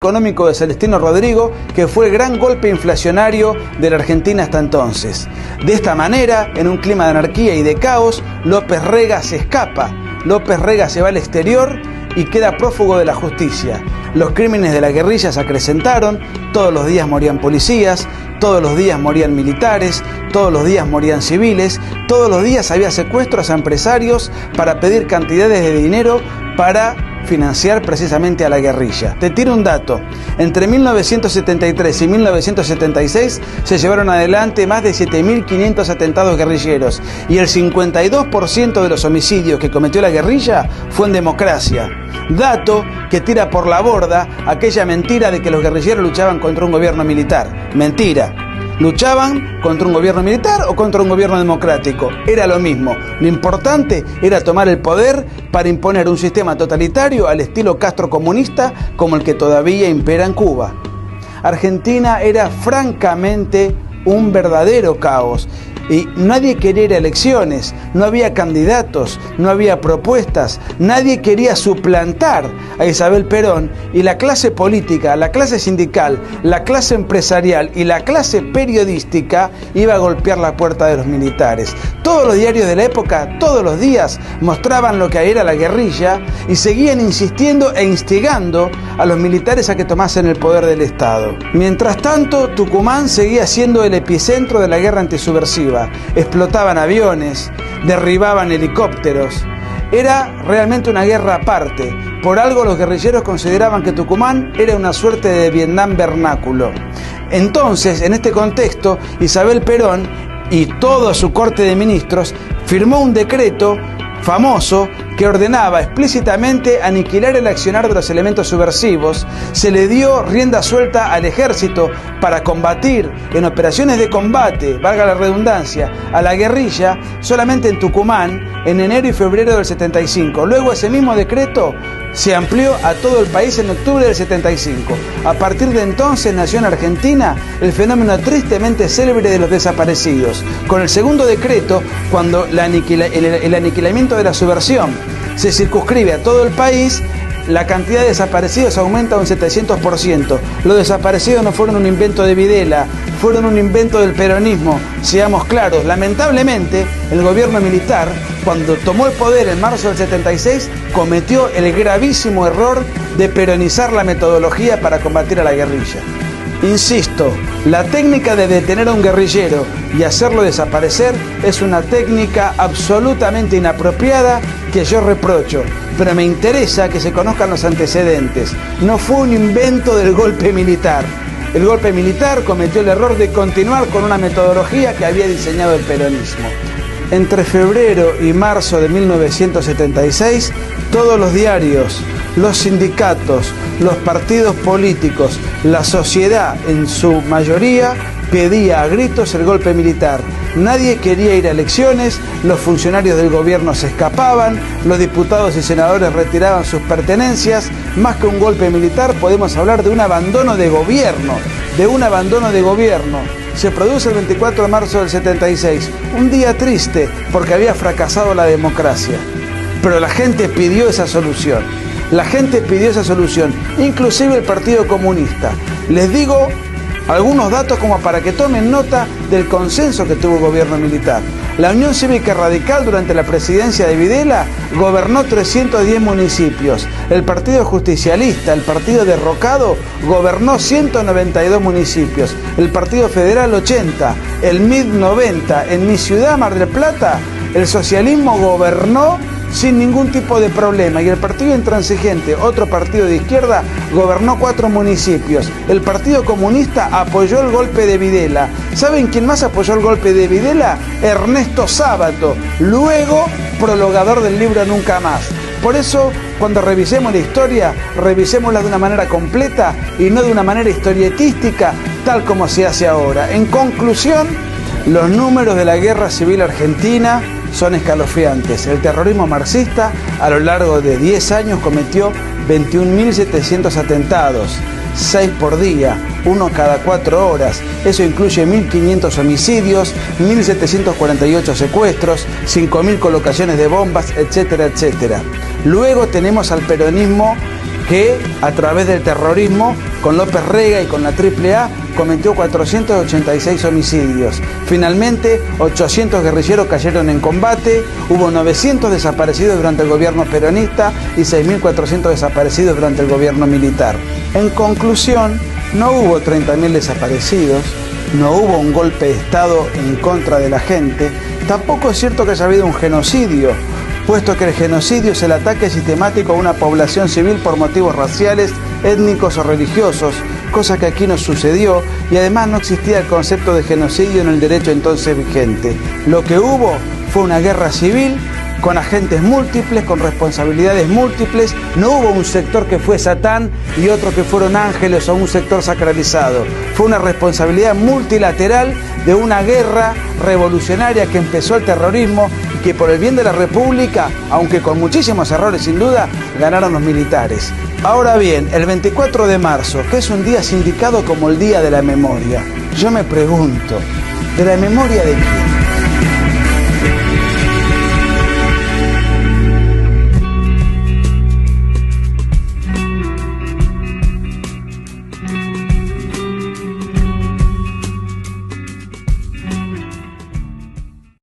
económico de Celestino Rodrigo, que fue el gran golpe inflacionario de la Argentina hasta entonces. De esta manera, en un clima de anarquía y de caos, López Rega se escapa. López Rega se va al exterior y queda prófugo de la justicia. Los crímenes de la guerrilla se acrecentaron, todos los días morían policías, todos los días morían militares, todos los días morían civiles, todos los días había secuestros a empresarios para pedir cantidades de dinero para financiar precisamente a la guerrilla. Te tiro un dato: entre 1973 y 1976 se llevaron adelante más de 7.500 atentados guerrilleros y el 52% de los homicidios que cometió la guerrilla fue en democracia. Dato que tira por la borda aquella mentira de que los guerrilleros luchaban contra un gobierno militar. Mentira. Luchaban contra un gobierno militar o contra un gobierno democrático. Era lo mismo. Lo importante era tomar el poder para imponer un sistema totalitario al estilo Castro comunista como el que todavía impera en Cuba. Argentina era francamente un verdadero caos. Y nadie quería ir a elecciones, no había candidatos, no había propuestas, nadie quería suplantar a Isabel Perón y la clase política, la clase sindical, la clase empresarial y la clase periodística iba a golpear la puerta de los militares. Todos los diarios de la época, todos los días, mostraban lo que era la guerrilla y seguían insistiendo e instigando a los militares a que tomasen el poder del Estado. Mientras tanto, Tucumán seguía siendo el epicentro de la guerra antisubversiva. Explotaban aviones, derribaban helicópteros. Era realmente una guerra aparte. Por algo los guerrilleros consideraban que Tucumán era una suerte de Vietnam vernáculo. Entonces, en este contexto, Isabel Perón y toda su corte de ministros firmó un decreto famoso que ordenaba explícitamente aniquilar el accionar de los elementos subversivos. Se le dio rienda suelta al ejército para combatir en operaciones de combate, valga la redundancia, a la guerrilla solamente en Tucumán en enero y febrero del 75. Luego ese mismo decreto se amplió a todo el país en octubre del 75. A partir de entonces nació en Argentina el fenómeno tristemente célebre de los desaparecidos. Con el segundo decreto, cuando el aniquilamiento de la subversión se circunscribe a todo el país, la cantidad de desaparecidos aumenta un 700%. Los desaparecidos no fueron un invento de Videla, fueron un invento del peronismo. Seamos claros, lamentablemente el gobierno militar, cuando tomó el poder en marzo del 76, cometió el gravísimo error de peronizar la metodología para combatir a la guerrilla. Insisto, la técnica de detener a un guerrillero y hacerlo desaparecer es una técnica absolutamente inapropiada que yo reprocho, pero me interesa que se conozcan los antecedentes. No fue un invento del golpe militar. El golpe militar cometió el error de continuar con una metodología que había diseñado el peronismo. Entre febrero y marzo de 1976, todos los diarios, los sindicatos, los partidos políticos, la sociedad en su mayoría pedía a gritos el golpe militar. Nadie quería ir a elecciones, los funcionarios del gobierno se escapaban, los diputados y senadores retiraban sus pertenencias. Más que un golpe militar, podemos hablar de un abandono de gobierno, Se produce el 24 de marzo del 76, un día triste porque había fracasado la democracia. Pero la gente pidió esa solución. Inclusive el Partido Comunista. Les digo algunos datos como para que tomen nota del consenso que tuvo el gobierno militar. La Unión Cívica Radical durante la presidencia de Videla gobernó 310 municipios. El Partido Justicialista, el Partido Derrocado, gobernó 192 municipios. El Partido Federal 80, el MID 90. En mi ciudad, Mar del Plata, el socialismo gobernó sin ningún tipo de problema y el Partido Intransigente, otro partido de izquierda, gobernó 4 municipios. El Partido Comunista apoyó el golpe de Videla. ¿Saben quién más apoyó el golpe de Videla? Ernesto Sábato, luego prologador del libro Nunca Más. Por eso, cuando revisemos la historia, revisémosla de una manera completa y no de una manera historietística, tal como se hace ahora. En conclusión, los números de la guerra civil argentina son escalofriantes. El terrorismo marxista a lo largo de 10 años cometió 21.700 atentados, 6 por día, 1 cada 4 horas. Eso incluye 1.500 homicidios, 1.748 secuestros, 5.000 colocaciones de bombas, etcétera, etcétera. Luego tenemos al peronismo que a través del terrorismo, con López Rega y con la AAA, cometió 486 homicidios. Finalmente, 800 guerrilleros cayeron en combate, hubo 900 desaparecidos durante el gobierno peronista y 6.400 desaparecidos durante el gobierno militar. En conclusión, no hubo 30.000 desaparecidos, no hubo un golpe de Estado en contra de la gente, tampoco es cierto que haya habido un genocidio, puesto que el genocidio es el ataque sistemático a una población civil por motivos raciales, étnicos o religiosos, cosa que aquí no sucedió, y además no existía el concepto de genocidio en el derecho entonces vigente. Lo que hubo fue una guerra civil con agentes múltiples, con responsabilidades múltiples. No hubo un sector que fue Satán y otro que fueron ángeles o un sector sacralizado. Fue una responsabilidad multilateral de una guerra revolucionaria que empezó el terrorismo y que por el bien de la República, aunque con muchísimos errores sin duda, ganaron los militares. Ahora bien, el 24 de marzo, que es un día sindicado como el Día de la Memoria, yo me pregunto, ¿de la memoria de quién?